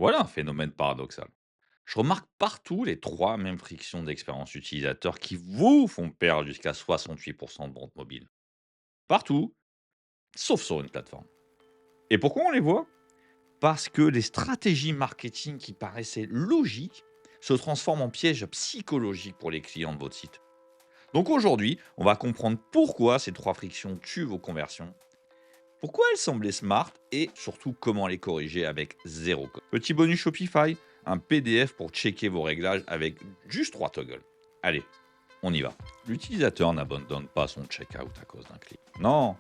Voilà un phénomène paradoxal. Je remarque partout les trois mêmes frictions d'expérience utilisateur qui vous font perdre jusqu'à 68% de vente mobile. Partout, sauf sur une plateforme. Et pourquoi on les voit? Parce que les stratégies marketing qui paraissaient logiques se transforment en pièges psychologiques pour les clients de votre site. Donc aujourd'hui, on va comprendre pourquoi ces trois frictions tuent vos conversions, pourquoi elles semblaient smart et surtout comment les corriger avec zéro code. Petit bonus Shopify, un PDF pour checker vos réglages avec juste 3 toggles. Allez, on y va. L'utilisateur n'abandonne pas son checkout à cause d'un clic. Non,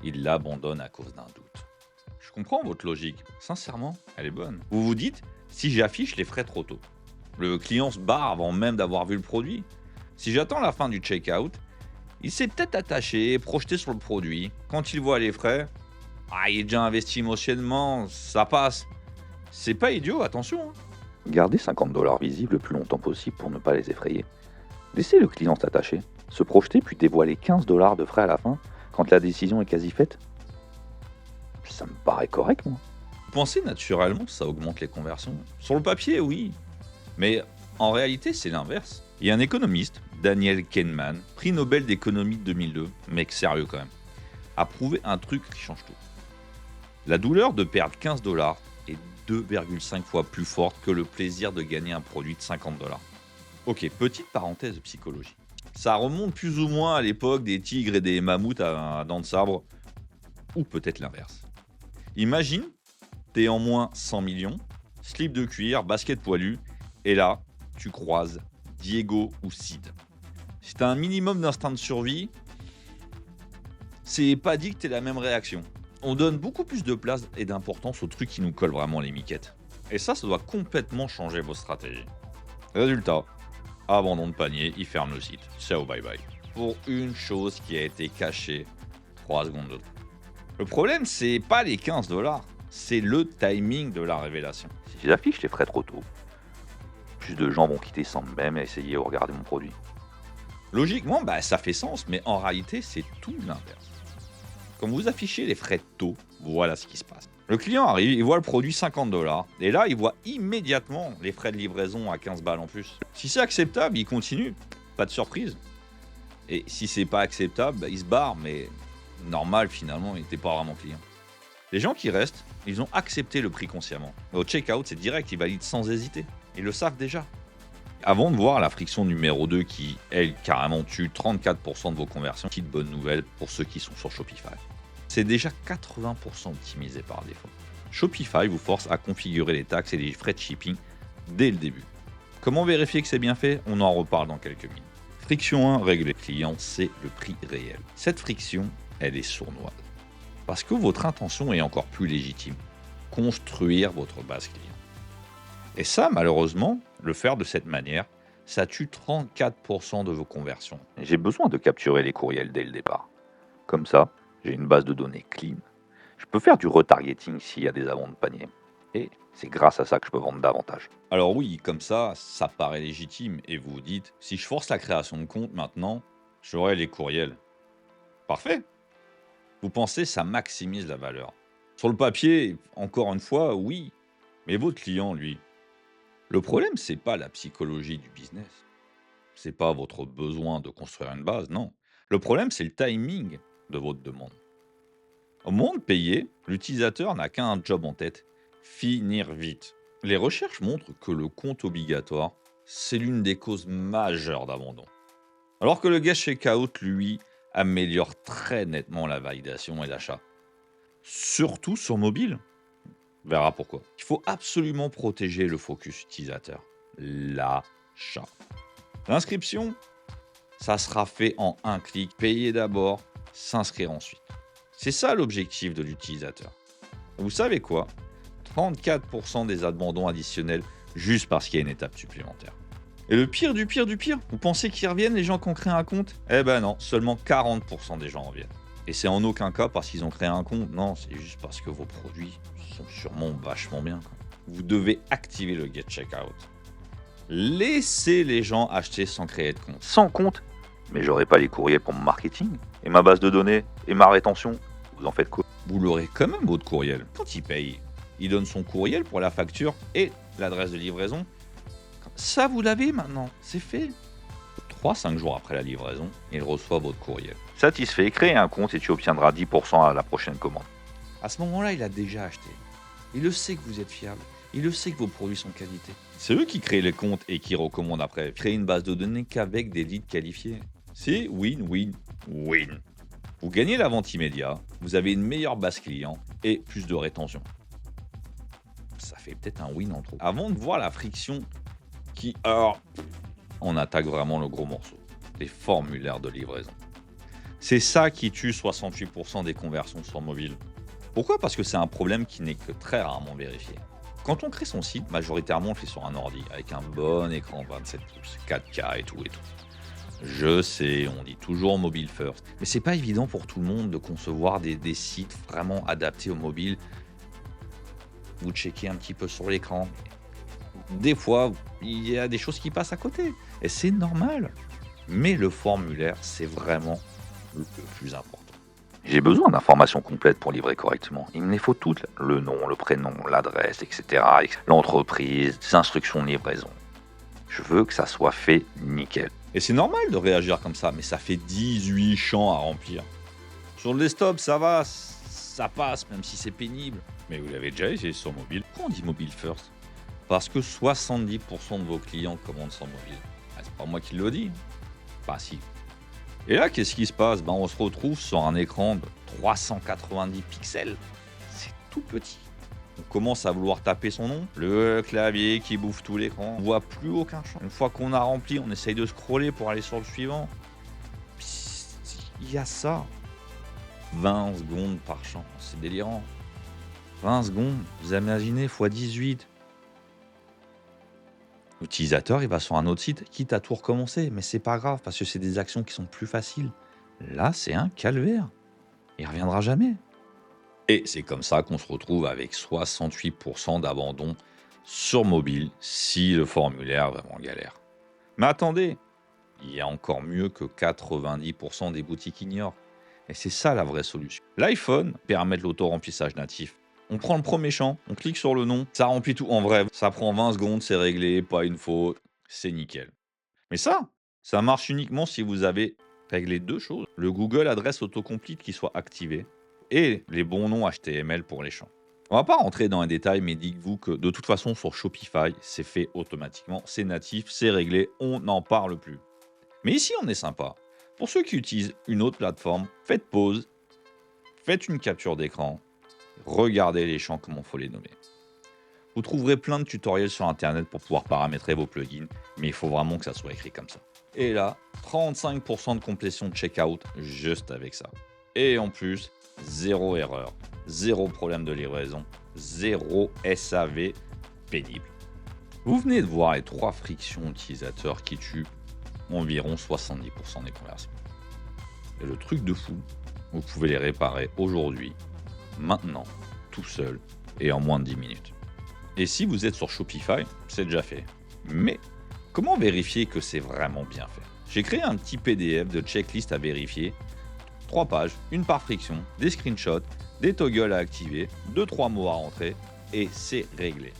il l'abandonne à cause d'un doute. Je comprends votre logique. Sincèrement, elle est bonne. Vous vous dites, si j'affiche les frais trop tôt, le client se barre avant même d'avoir vu le produit. Si j'attends la fin du checkout, il s'est peut-être attaché, projeté sur le produit. Quand il voit les frais, il est déjà investi émotionnellement, ça passe. C'est pas idiot, attention, hein. Gardez 50 $ visibles le plus longtemps possible pour ne pas les effrayer. Laissez le client s'attacher, se projeter puis dévoiler 15 $ de frais à la fin, quand la décision est quasi faite. Ça me paraît correct, moi. Vous pensez naturellement que ça augmente les conversions? Sur le papier, oui. Mais en réalité, c'est l'inverse. Il y a un économiste, Daniel Kahneman, prix Nobel d'économie de 2002, mec sérieux quand même, a prouvé un truc qui change tout. La douleur de perdre 15 $ est 2,5 fois plus forte que le plaisir de gagner un produit de 50 $. Ok, petite parenthèse de psychologie. Ça remonte plus ou moins à l'époque des tigres et des mammouths à dents de sabre, ou peut-être l'inverse. Imagine, t'es en moins 100 millions, slip de cuir, basket poilu, et là, tu croises Diego ou Sid. Si t'as un minimum d'instinct de survie, c'est pas dit que t'aies la même réaction. On donne beaucoup plus de place et d'importance aux trucs qui nous collent vraiment les miquettes. Et ça doit complètement changer vos stratégies. Résultat, abandon de panier, il ferme le site. Ciao, bye bye. Pour une chose qui a été cachée 3 secondes de temps. Le problème, c'est pas les 15 $, c'est le timing de la révélation. Si j'affiche les frais trop tôt, plus de gens vont quitter sans même essayer de regarder mon produit. Logiquement, ça fait sens, mais en réalité, c'est tout l'inverse. Quand vous affichez les frais tôt, voilà ce qui se passe. Le client arrive, il voit le produit 50 $, et là, il voit immédiatement les frais de livraison à 15 balles en plus. Si c'est acceptable, il continue, pas de surprise. Et si c'est pas acceptable, il se barre, mais normal finalement, il n'était pas vraiment client. Les gens qui restent, ils ont accepté le prix consciemment. Mais au checkout, c'est direct, ils valident sans hésiter. Ils le savent déjà. Avant de voir la friction numéro 2 qui, elle, carrément tue 34% de vos conversions, petite bonne nouvelle pour ceux qui sont sur Shopify. C'est déjà 80% optimisé par défaut. Shopify vous force à configurer les taxes et les frais de shipping dès le début. Comment vérifier que c'est bien fait? On en reparle dans quelques minutes. Friction 1, règle client, c'est le prix réel. Cette friction, elle est sournoise. Parce que votre intention est encore plus légitime. Construire votre base client. Et ça, malheureusement, le faire de cette manière, ça tue 34% de vos conversions. J'ai besoin de capturer les courriels dès le départ. Comme ça, j'ai une base de données clean. Je peux faire du retargeting s'il y a des abandons de panier. Et c'est grâce à ça que je peux vendre davantage. Alors oui, comme ça paraît légitime. Et vous vous dites, si je force la création de compte maintenant, j'aurai les courriels. Parfait. Vous pensez ça maximise la valeur. Sur le papier, encore une fois, oui. Mais votre client, lui, le problème, c'est pas la psychologie du business. C'est pas votre besoin de construire une base, non. Le problème, c'est le timing de votre demande. Au moment de payer, l'utilisateur n'a qu'un job en tête, finir vite. Les recherches montrent que le compte obligatoire, c'est l'une des causes majeures d'abandon. Alors que le guest checkout, lui, améliore très nettement la validation et l'achat. Surtout sur mobile. On verra pourquoi. Il faut absolument protéger le focus utilisateur. L'achat. L'inscription, ça sera fait en un clic. Payer d'abord, s'inscrire ensuite. C'est ça l'objectif de l'utilisateur. Vous savez quoi? 34% des abandons additionnels juste parce qu'il y a une étape supplémentaire. Et le pire du pire du pire, vous pensez qu'ils reviennent les gens qui ont créé un compte? Eh ben non, seulement 40% des gens reviennent. Et c'est en aucun cas parce qu'ils ont créé un compte, non, c'est juste parce que vos produits sont sûrement vachement bien, quoi. Vous devez activer le Get Checkout. Laissez les gens acheter sans créer de compte. Sans compte, mais j'aurai pas les courriers pour mon marketing, et ma base de données, et ma rétention. Vous en faites quoi? Vous l'aurez quand même votre courriel quand ils payent. il donne son courriel pour la facture et l'adresse de livraison. Ça, vous l'avez maintenant, c'est fait. 3-5 jours après la livraison, il reçoit votre courriel. Satisfait, crée un compte et tu obtiendras 10% à la prochaine commande. À ce moment-là, il a déjà acheté. Il le sait que vous êtes fiable. Il le sait que vos produits sont qualité. C'est eux qui créent les comptes et qui recommandent après. Créer une base de données qu'avec des leads qualifiés. C'est win-win-win. Vous gagnez la vente immédiate, vous avez une meilleure base client et plus de rétention. Ça fait peut-être un win en trop. Avant de voir la friction qui... Alors, on attaque vraiment le gros morceau. Les formulaires de livraison. C'est ça qui tue 68% des conversions sur mobile. Pourquoi? Parce que c'est un problème qui n'est que très rarement vérifié. Quand on crée son site, majoritairement on le fait sur un ordi, avec un bon écran 27 pouces, 4K et tout. Je sais, on dit toujours mobile first, mais c'est pas évident pour tout le monde de concevoir des sites vraiment adaptés au mobile. Vous checkez un petit peu sur l'écran. Des fois, il y a des choses qui passent à côté, et c'est normal. Mais le formulaire, c'est vraiment le plus important. J'ai besoin d'informations complètes pour livrer correctement. Il me les faut toutes. Le nom, le prénom, l'adresse, etc. L'entreprise, les instructions de livraison. Je veux que ça soit fait nickel. Et c'est normal de réagir comme ça, mais ça fait 18 champs à remplir. Sur le desktop, ça va, ça passe, même si c'est pénible. Mais vous l'avez déjà essayé sur mobile. Pourquoi on dit mobile first? Parce que 70% de vos clients commandent sur mobile. Ah, c'est pas moi qui le dis. Bah si. Et là, qu'est-ce qui se passe? On se retrouve sur un écran de 390 pixels. C'est tout petit. On commence à vouloir taper son nom. Le clavier qui bouffe tout l'écran. On voit plus aucun champ. Une fois qu'on a rempli, on essaye de scroller pour aller sur le suivant. Il y a ça. 20 secondes par champ. C'est délirant. 20 secondes, vous imaginez, x 18. L'utilisateur, il va sur un autre site, quitte à tout recommencer. Mais c'est pas grave, parce que c'est des actions qui sont plus faciles. Là, c'est un calvaire. Il reviendra jamais. Et c'est comme ça qu'on se retrouve avec 68% d'abandon sur mobile si le formulaire est vraiment galère. Mais attendez, il y a encore mieux que 90% des boutiques ignorent. Et c'est ça la vraie solution. L'iPhone permet de l'auto-remplissage natif. On prend le premier champ, on clique sur le nom, ça remplit tout en vrai. Ça prend 20 secondes, c'est réglé, pas une faute, c'est nickel. Mais ça marche uniquement si vous avez réglé deux choses. Le Google Adresse Autocomplete qui soit activé et les bons noms HTML pour les champs. On va pas rentrer dans les détails, mais dites-vous que de toute façon sur Shopify, c'est fait automatiquement, c'est natif, c'est réglé, on n'en parle plus. Mais ici, on est sympa. Pour ceux qui utilisent une autre plateforme, faites pause, faites une capture d'écran, regardez les champs, comment il faut les nommer. Vous trouverez plein de tutoriels sur Internet pour pouvoir paramétrer vos plugins, mais il faut vraiment que ça soit écrit comme ça. Et là, 35% de complétion de checkout juste avec ça. Et en plus, zéro erreur, zéro problème de livraison, zéro SAV pénible. Vous venez de voir les 3 frictions utilisateurs qui tuent environ 70% des conversions. Et le truc de fou, vous pouvez les réparer aujourd'hui, maintenant, tout seul et en moins de 10 minutes. Et si vous êtes sur Shopify, c'est déjà fait. Mais comment vérifier que c'est vraiment bien fait? J'ai créé un petit PDF de checklist à vérifier. 3 pages, une par friction, des screenshots, des toggles à activer, 2-3 mots à rentrer, et c'est réglé.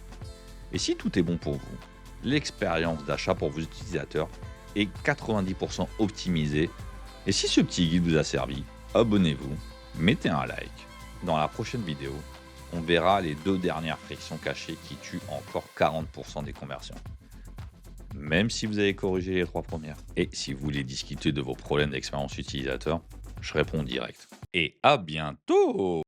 Et si tout est bon pour vous, l'expérience d'achat pour vos utilisateurs est 90% optimisée. Et si ce petit guide vous a servi, abonnez-vous, mettez un like. Dans la prochaine vidéo, on verra les 2 dernières frictions cachées qui tuent encore 40% des conversions. Même si vous avez corrigé les 3 premières. Et si vous voulez discuter de vos problèmes d'expérience utilisateur, je réponds direct. Et à bientôt!